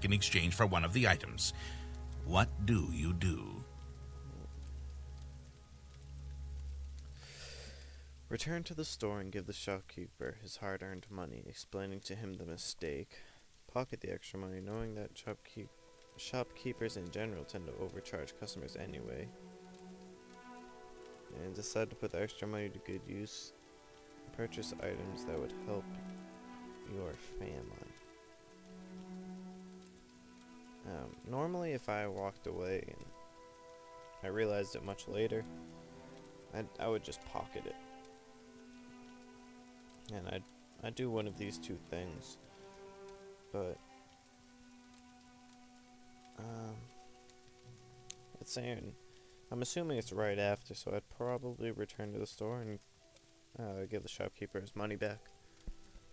in exchange for one of the items. What do you do? Return to the store and give the shopkeeper his hard-earned money, explaining to him the mistake. Pocket the extra money, knowing that shopkeepers in general tend to overcharge customers anyway. And decide to put the extra money to good use. Purchase items that would help your family. Normally, if I walked away and I realized it much later, I would just pocket it. And I'd do one of these two things. But it's saying, I'm assuming it's right after, so I'd probably return to the store and give the shopkeeper his money back.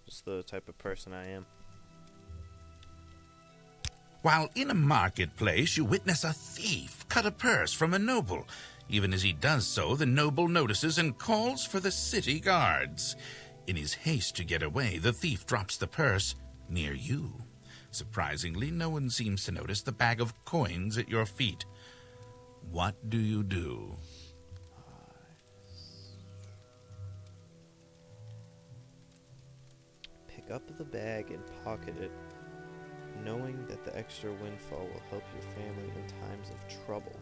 Just the type of person I am. While in a marketplace, you witness a thief cut a purse from a noble. Even as he does so, the noble notices and calls for the city guards. In his haste to get away, the thief drops the purse near you. Surprisingly, no one seems to notice the bag of coins at your feet. What do you do? Pick up the bag and pocket it, knowing that the extra windfall will help your family in times of trouble.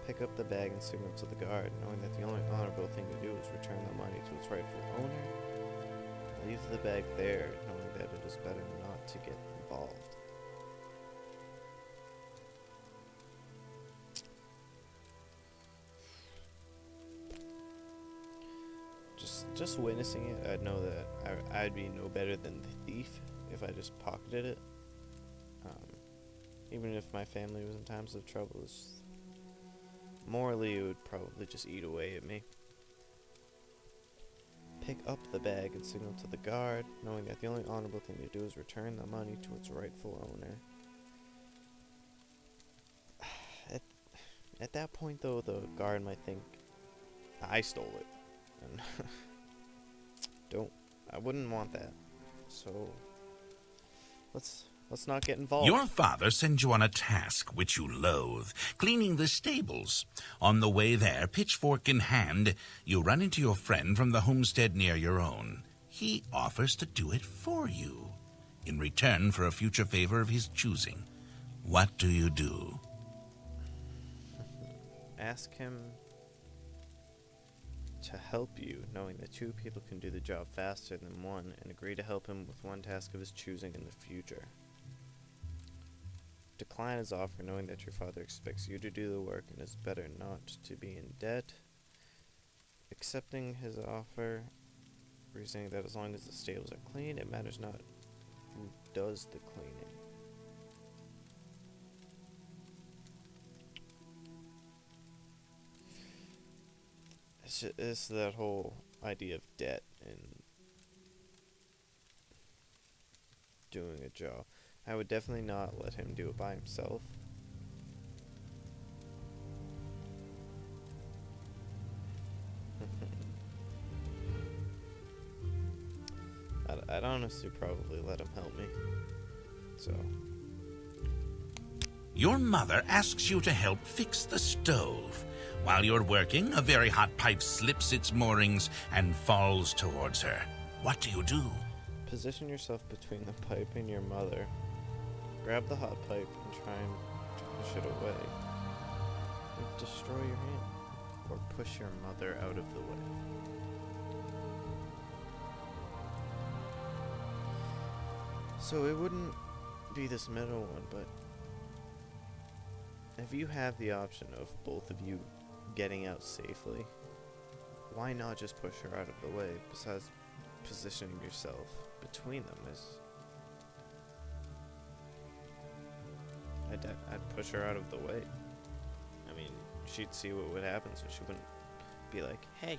Pick up the bag and signal to the guard, knowing that the only honorable thing to do is return the money to its rightful owner. Leave the bag there, knowing that it is better not to get involved. Just witnessing it, I'd know that I'd be no better than the thief if I just pocketed it. Even if my family was in times of trouble, morally it would probably just eat away at me. Pick up the bag and signal to the guard, knowing that the only honorable thing to do is return the money to its rightful owner. At that point, though, the guard might think I stole it, and I wouldn't want that. So let's not get involved. Your father sends you on a task which you loathe, cleaning the stables. On the way there, pitchfork in hand, you run into your friend from the homestead near your own. He offers to do it for you, in return for a future favor of his choosing. What do you do? Ask him to help you, knowing that two people can do the job faster than one, and agree to help him with one task of his choosing in the future. Decline his offer, knowing that your father expects you to do the work and is better not to be in debt. Accepting his offer, reasoning that as long as the stables are clean, it matters not who does the cleaning. It's that whole idea of debt and doing a job. I would definitely not let him do it by himself. I'd honestly probably let him help me. So. Your mother asks you to help fix the stove. While you're working, a very hot pipe slips its moorings and falls towards her. What do you do? Position yourself between the pipe and your mother. Grab the hot pipe and try and push it away. And destroy your hand. Or push your mother out of the way. So it wouldn't be this middle one, but if you have the option of both of you getting out safely, why not just push her out of the way? Besides, positioning yourself between them is... I'd push her out of the way. I mean, she'd see what would happen, so she wouldn't be like, "Hey,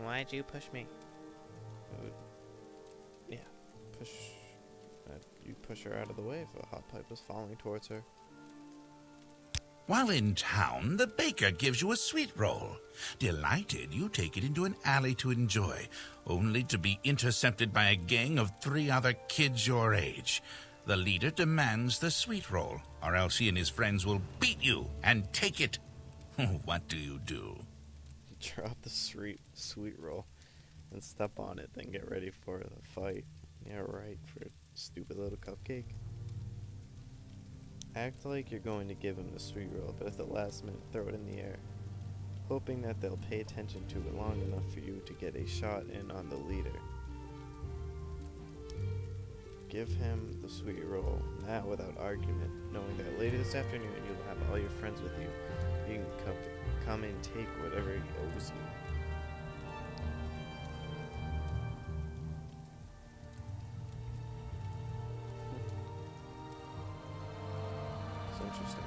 why'd you push me?" It would, yeah, you'd push her out of the way if a hot pipe was falling towards her. While in town, the baker gives you a sweet roll. Delighted, you take it into an alley to enjoy, only to be intercepted by a gang of 3 other kids your age. The leader demands the sweet roll, or else he and his friends will beat you and take it. What do you do? Drop the sweet roll and step on it, then get ready for the fight. Yeah, right, for a stupid little cupcake. Act like you're going to give him the sweet roll, but at the last minute throw it in the air, hoping that they'll pay attention to it long enough for you to get a shot in on the leader. Give him the sweet roll, now without argument, knowing that later this afternoon you'll have all your friends with you. You can come and take whatever he owes you. It's interesting.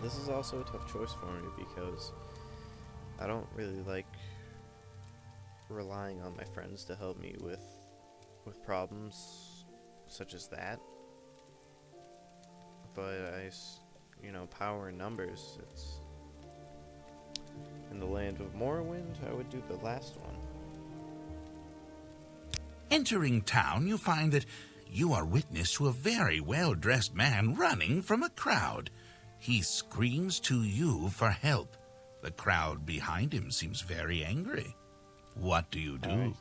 This is also a tough choice for me because I don't really like relying on my friends to help me with problems such as that. But power in numbers. It's in the land of Morrowind. I would do the last one. Entering town, you find that you are witness to a very well-dressed man running from a crowd. He screams to you for help. The crowd behind him seems very angry. What do you do? All right.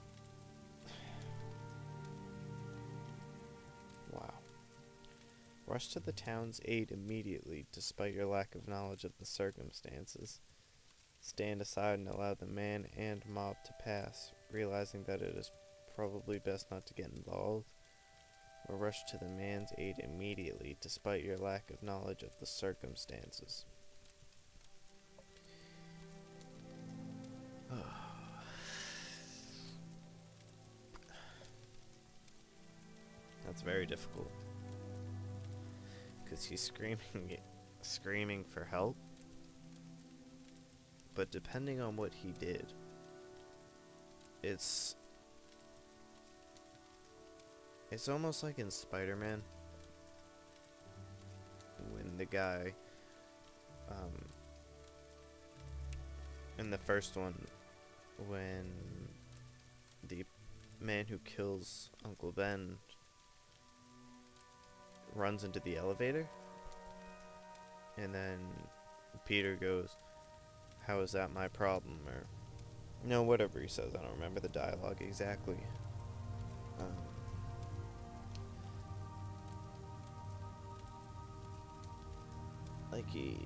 Wow. Rush to the town's aid immediately, despite your lack of knowledge of the circumstances. Stand aside and allow the man and mob to pass, realizing that it is probably best not to get involved. Or rush to the man's aid immediately, despite your lack of knowledge of the circumstances. That's very difficult. Because he's screaming for help. But depending on what he did, it's almost like in Spider-Man, when the guy, in the first one, when the man who kills Uncle Ben runs into the elevator, and then Peter goes, "How is that my problem?" Or, no, whatever he says, I don't remember the dialogue exactly. Like, you